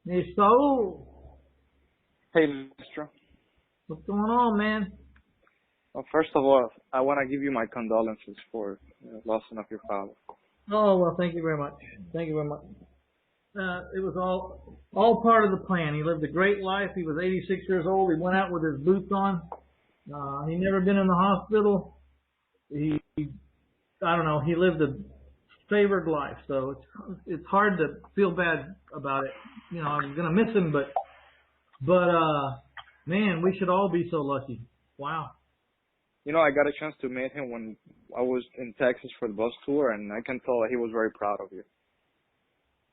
Hey, Saul, Hey, Mister. what's going on, man? Well, first of all, I want to give you my condolences for the lossing of your father. Oh, well, thank you very much. Thank you very much. It was all part of the plan. He lived a great life. He was 86 years old. He went out with his boots on. He never been in the hospital. I don't know. He lived a favored life, so it's hard to feel bad about it. You know, I'm gonna miss him, but man, we should all be so lucky. Wow. You know, I got a chance to meet him when I was in Texas for the bus tour, and I can tell that he was very proud of you.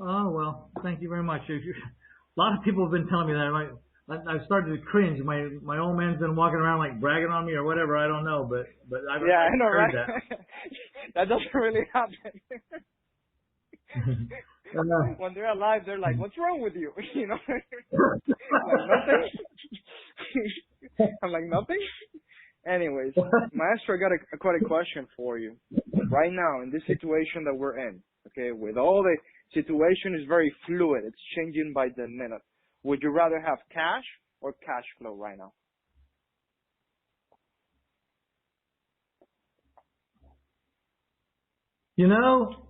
Oh, well, thank you very much. A lot of people have been telling me that. I've started to cringe. My old man's been walking around like bragging on me or whatever. I don't know, but I've Yeah, I know, heard right? that. That doesn't really happen. uh, When they're alive, they're like, "What's wrong with you?" You know, like nothing. I'm like nothing. Anyways, Maestro, I got quite a question for you. Right now, in this situation that we're in, okay, with all the situation is very fluid. It's changing by the minute. Would you rather have cash or cash flow right now? you know,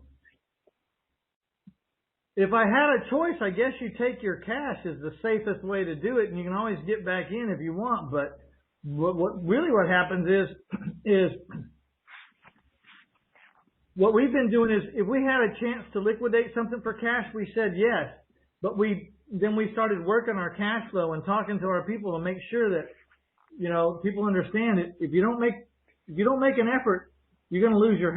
if I had a choice, I guess you take your cash is the safest way to do it, and you can always get back in if you want. But what happens is what we've been doing is if we had a chance to liquidate something for cash, we said yes. But then we started working our cash flow and talking to our people to make sure that, you know, people understand it. If you don't make an effort, you're going to lose your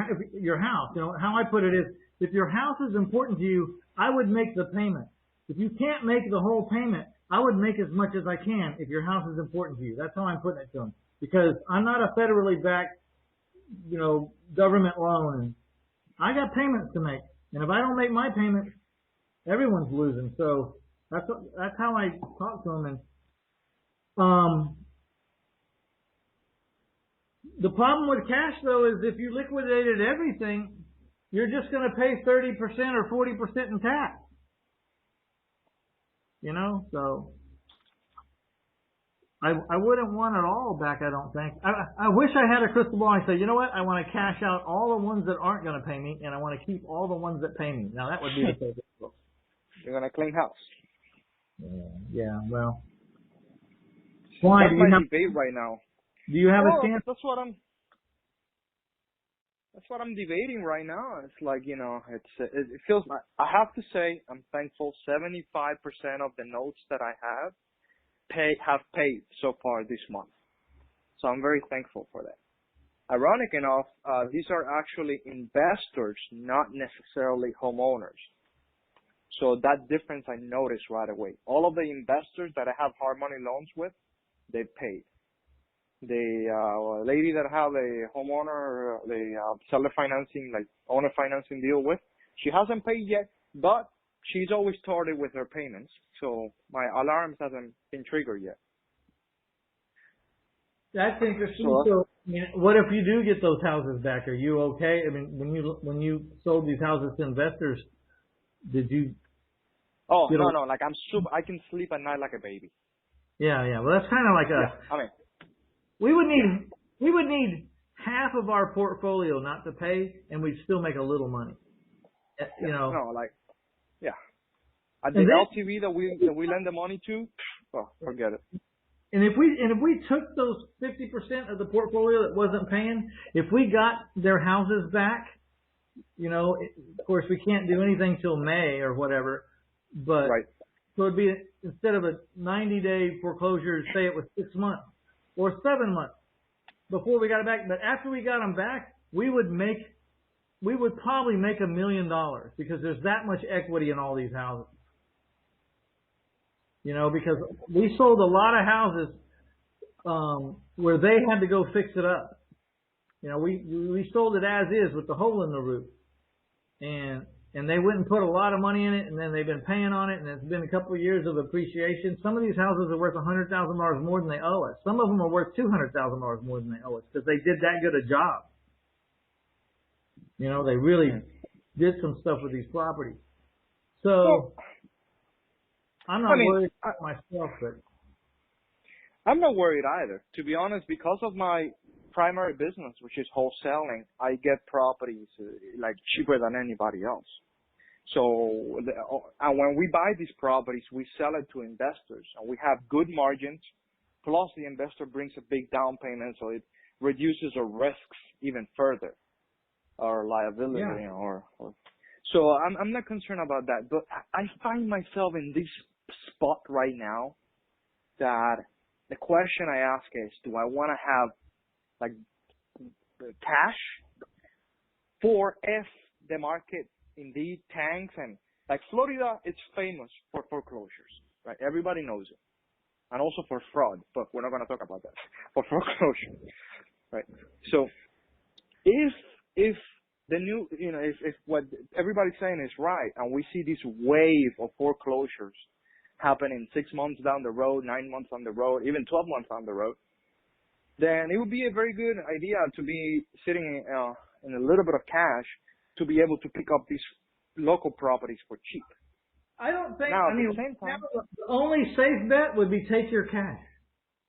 house. You know, how I put it is, if your house is important to you, I would make the payment. If you can't make the whole payment, I would make as much as I can if your house is important to you. That's how I'm putting it to them. Because I'm not a federally backed, you know, government loan, and I got payments to make. And if I don't make my payments, everyone's losing. So that's how I talk to them. And the problem with cash though is if you liquidated everything, you're just going to pay 30% or 40% in tax. You know, so I wouldn't want it all back. I don't think. I wish I had a crystal ball. I say, you know what? I want to cash out all the ones that aren't going to pay me, and I want to keep all the ones that pay me. Now that would be the favorite. You're gonna clean house. Yeah. Well, So why that's my debate right now. do you have a Well, stance? that's what I'm debating right now. It's like, you know, it feels like, I have to say, I'm thankful 75% of the notes that I have paid so far this month. So I'm very thankful for that. Ironic enough, these are actually investors, not necessarily homeowners. So that difference I noticed right away. All of the investors that I have hard money loans with, they paid. The lady that have a homeowner, seller financing, like owner financing deal with, she hasn't paid yet, but she's always started with her payments. So my alarms hasn't been triggered yet. That's interesting. So, what if you do get those houses back? Are you okay? I mean, when you sold these houses to investors, did you? Oh no, like I can sleep at night like a baby. Yeah. Well, that's kind of like us. Yeah, I mean, we would need half of our portfolio not to pay, and we'd still make a little money. You know. No, like, yeah. At the LTV that we lend the money to, oh, forget it. And if we took those 50% of the portfolio that wasn't paying, if we got their houses back, you know, of course we can't do anything till May or whatever, but right. So it'd be, instead of a 90-day foreclosure, say it was 6 months or 7 months before we got it back. But after we got them back, we would probably make $1 million because there's that much equity in all these houses. You know, because we sold a lot of houses where they had to go fix it up. You know, we sold it as is with the hole in the roof, and they went and put a lot of money in it, and then they've been paying on it, and it's been a couple of years of appreciation. Some of these houses are worth $100,000 more than they owe us. Some of them are worth $200,000 more than they owe us because they did that good a job. You know, they really did some stuff with these properties. So I'm I not mean, worried about myself, but I'm not worried either. To be honest, because of my primary business, which is wholesaling, I get properties like cheaper than anybody else. So, and when we buy these properties, we sell it to investors, and we have good margins. Plus, the investor brings a big down payment, so it reduces our risks even further, our liability, yeah. you know, so I'm not concerned about that. But I find myself in this spot right now that the question I ask is, do I want to have like cash for if the market indeed tanks? And like Florida, it's famous for foreclosures, right? Everybody knows it. And also for fraud, but we're not going to talk about that. For foreclosure, right? So if the new, you know, if what everybody's saying is right, and we see this wave of foreclosures happening 6 months down the road, 9 months down the road, even 12 months down the road, then it would be a very good idea to be sitting in a little bit of cash to be able to pick up these local properties for cheap. I don't think, Now, I at mean, the same time, the only safe bet would be take your cash.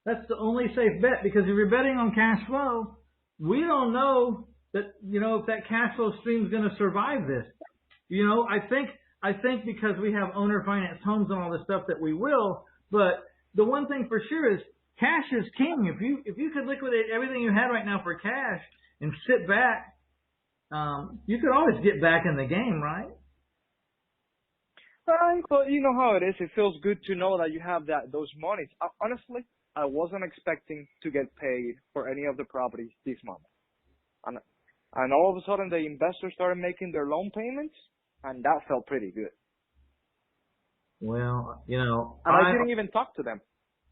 That's the only safe bet, because if you're betting on cash flow, we don't know that, you know, if that cash flow stream is going to survive this. You know, I think because we have owner financed homes and all this stuff that we will, but the one thing for sure is cash is king. If you could liquidate everything you had right now for cash and sit back, you could always get back in the game, right? right, but you know how it is. It feels good to know that you have those monies. Honestly, I wasn't expecting to get paid for any of the properties this month. And all of a sudden the investors started making their loan payments, and that felt pretty good. Well, you know, And I didn't even talk to them.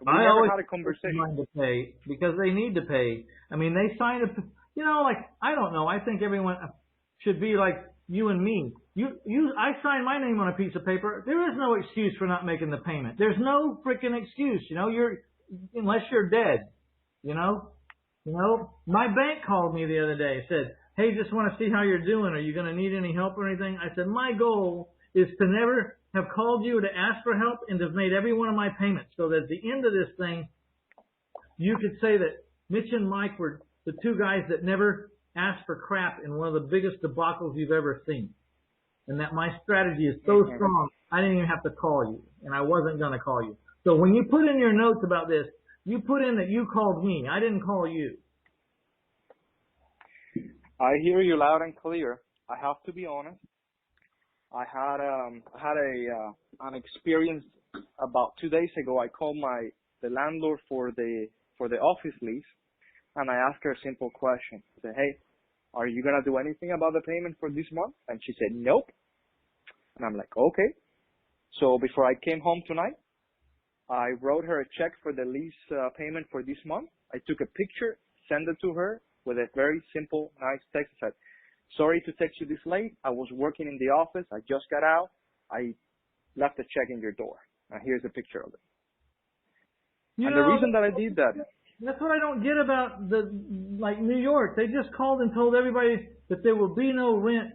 We I never always had a conversation. want to pay because they need to pay. I mean, they signed a, you know, like, I don't know. I think everyone should be like you and me. I signed my name on a piece of paper. There is no excuse for not making the payment. There's no freaking excuse. You know, unless you're dead, you know, my bank called me the other day, said, hey, just want to see how you're doing. Are you going to need any help or anything? I said, my goal is to never have called you to ask for help and to have made every one of my payments so that at the end of this thing, you could say that Mitch and Mike were the two guys that never asked for crap in one of the biggest debacles you've ever seen. And that my strategy is so strong, I didn't even have to call you, and I wasn't going to call you. So when you put in your notes about this, you put in that you called me. I didn't call you. I hear you loud and clear. I have to be honest. I had an experience about 2 days ago. I called the landlord for the office lease, and I asked her a simple question. I said, hey, are you gonna do anything about the payment for this month? And she said, nope. And I'm like, okay. So before I came home tonight, I wrote her a check for the lease payment for this month. I took a picture, sent it to her with a very simple, nice text. I said, sorry to text you this late. I was working in the office. I just got out. I left a check in your door. And here's a picture of it. You and know, the reason that I did that. That's what I don't get about like New York. They just called and told everybody that there will be no rent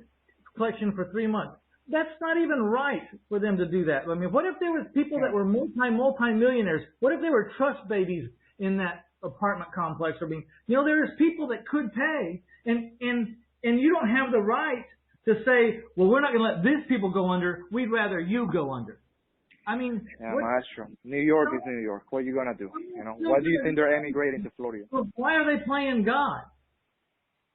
collection for 3 months. That's not even right for them to do that. I mean, what if there was people that were multi-millionaires? What if they were trust babies in that apartment complex? Or being, you know, there's people that could pay, and you don't have the right to say, well, we're not going to let these people go under. We'd rather you go under. I mean, yeah, maestro. New York is New York. What are you gonna do? You know, why do you think they're emigrating to Florida? Why are they playing God?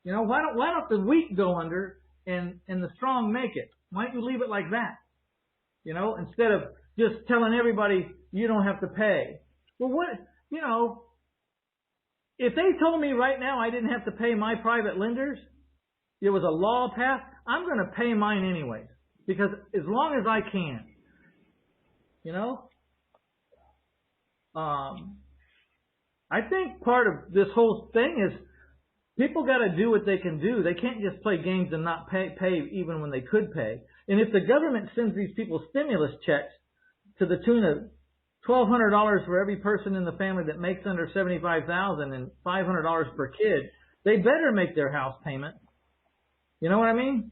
You know, why don't the weak go under and the strong make it? Why don't you leave it like that? You know, instead of just telling everybody you don't have to pay. Well, what, you know, if they told me right now I didn't have to pay my private lenders, there was a law passed, I'm going to pay mine anyways, because as long as I can. You know, I think part of this whole thing is people got to do what they can do. They can't just play games and not pay even when they could pay. And if the government sends these people stimulus checks to the tune of $1,200 for every person in the family that makes under $75,000 and $500 per kid, they better make their house payment. You know what I mean?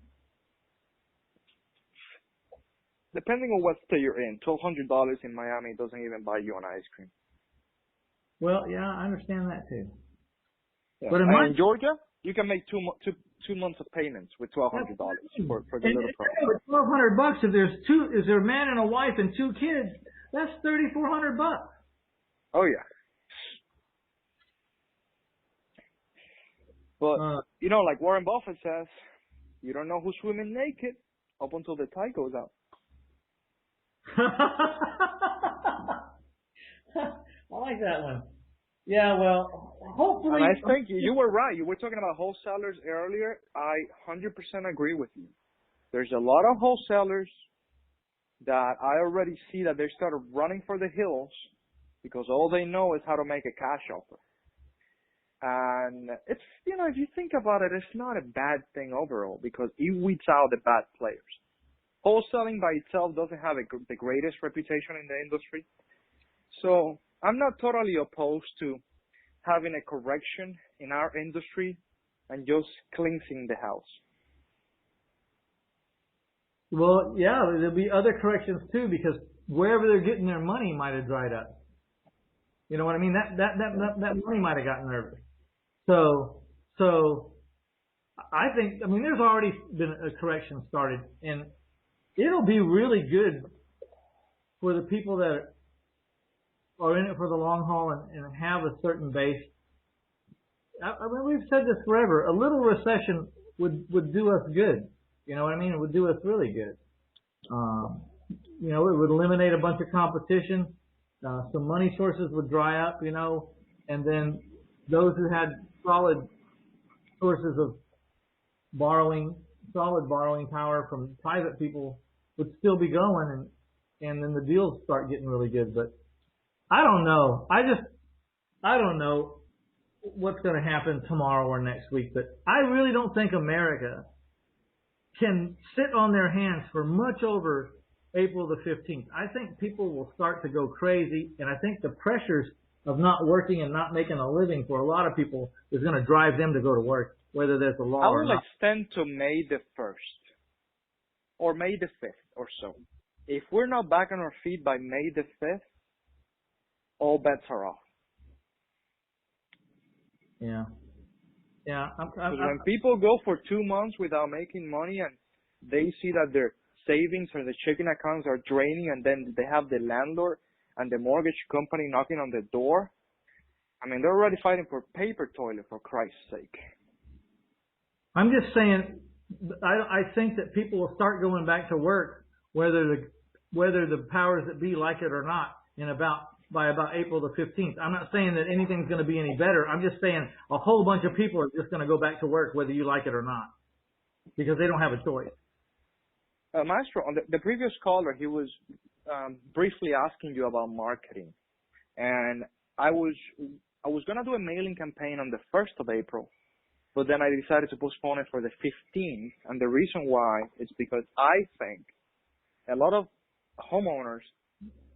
depending on what state you're in, $1,200 in Miami doesn't even buy you an ice cream. Well, yeah, I understand that too. Yeah. But in Georgia, you can make two months of payments with $1,200 for the little property. $1,200 if there's a man and a wife and 2 kids, that's $3,400. Oh yeah. But like Warren Buffett says, you don't know who's swimming naked up until the tide goes out. I like that one. Yeah, well, hopefully. And I think you were right. You were talking about wholesalers earlier. I 100% agree with you. There's a lot of wholesalers that I already see that they started running for the hills because all they know is how to make a cash offer. And it's, if you think about it, it's not a bad thing overall because it weeds out the bad players. Wholesaling by itself doesn't have the greatest reputation in the industry. So I'm not totally opposed to having a correction in our industry and just cleansing the house. Well, yeah, there'll be other corrections too because wherever they're getting their money might have dried up. You know what I mean? That money might have gotten nervous. So I think, there's already been a correction started, and it'll be really good for the people that are in it for the long haul and have a certain base. We've said this forever. A little recession would do us good. You know what I mean? It would do us really good. It would eliminate a bunch of competition. Some money sources would dry up, and then those who had solid sources of solid borrowing power from private people would still be going, and then the deals start getting really good. But I don't know. I don't know what's going to happen tomorrow or next week, but I really don't think America can sit on their hands for much over April the 15th. I think people will start to go crazy, and I think the pressures of not working and not making a living for a lot of people is going to drive them to go to work, whether there's a law or not. I will extend to May the 1st or May the 5th or so. If we're not back on our feet by May the 5th, all bets are off. Yeah. Yeah. Because when people go for 2 months without making money and they see that their savings or the checking accounts are draining and then they have the landlord and the mortgage company knocking on the door, they're already fighting for paper toilet, for Christ's sake. I'm just saying, I think that people will start going back to work, whether the powers that be like it or not, by about April the 15th. I'm not saying that anything's going to be any better. I'm just saying a whole bunch of people are just going to go back to work whether you like it or not because they don't have a choice. Maestro, on the previous caller, he was briefly asking you about marketing. And I was going to do a mailing campaign on the 1st of April, but then I decided to postpone it for the 15th. And the reason why is because I think a lot of homeowners,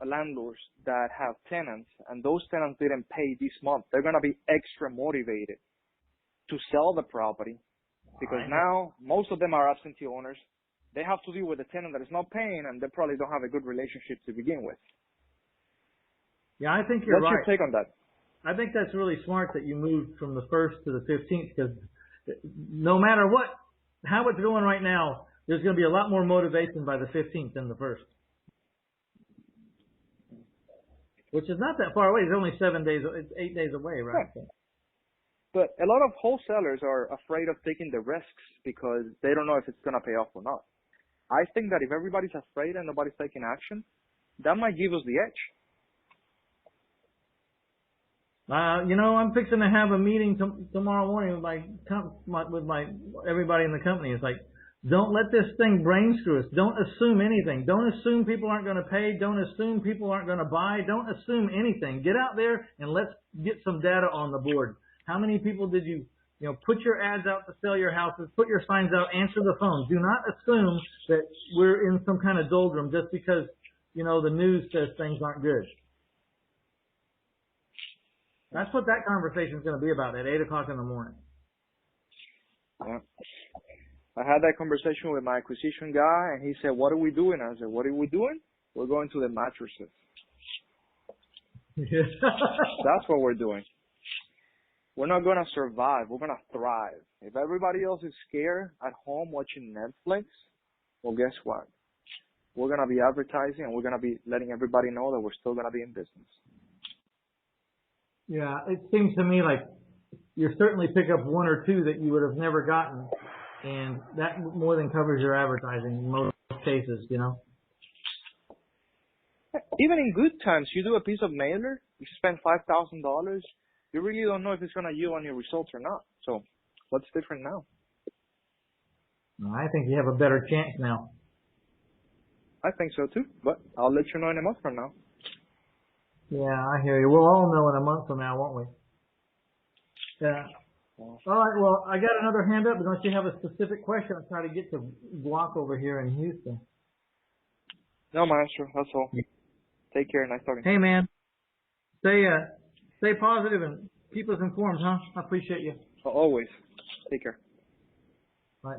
landlords that have tenants, and those tenants didn't pay this month, they're going to be extra motivated to sell the property because now most of them are absentee owners. They have to deal with a tenant that is not paying, and they probably don't have a good relationship to begin with. Yeah, I think you're right. What's your take on that? I think that's really smart that you moved from the 1st to the 15th because no matter how it's going right now, there's going to be a lot more motivation by the 15th than the 1st. Which is not that far away. It's only 8 days away, right? Yeah. But a lot of wholesalers are afraid of taking the risks because they don't know if it's going to pay off or not. I think that if everybody's afraid and nobody's taking action, that might give us the edge. I'm fixing to have a meeting tomorrow morning with my everybody in the company. It's like, don't let this thing brain screw us. Don't assume anything. Don't assume people aren't going to pay. Don't assume people aren't going to buy. Don't assume anything. Get out there and let's get some data on the board. How many people did you put your ads out to sell your houses, put your signs out, answer the phone. Do not assume that we're in some kind of doldrum just because, the news says things aren't good. That's what that conversation is going to be about at 8 o'clock in the morning. Yeah. I had that conversation with my acquisition guy, and he said, "What are we doing?" I said, "What are we doing? We're going to the mattresses." That's what we're doing. We're not going to survive. We're going to thrive. If everybody else is scared at home watching Netflix, well, guess what? We're going to be advertising, and we're going to be letting everybody know that we're still going to be in business. Yeah, it seems to me like you certainly pick up one or two that you would have never gotten, and that more than covers your advertising in most cases, you know. Even in good times, you do a piece of mailer, you spend $5,000, you really don't know if it's going to yield on your results or not. So what's different now? I think you have a better chance now. I think so too, but I'll let you know in a month from now. Yeah, I hear you. We'll all know in a month from now, won't we? Yeah. All right. Well, I got another hand up, but don't you have a specific question? I'll try to get to Block over here in Houston. No, maestro. That's all. Take care. Nice talking. Hey, man. Stay positive and keep us informed, huh? I appreciate you. Always. Take care. Bye.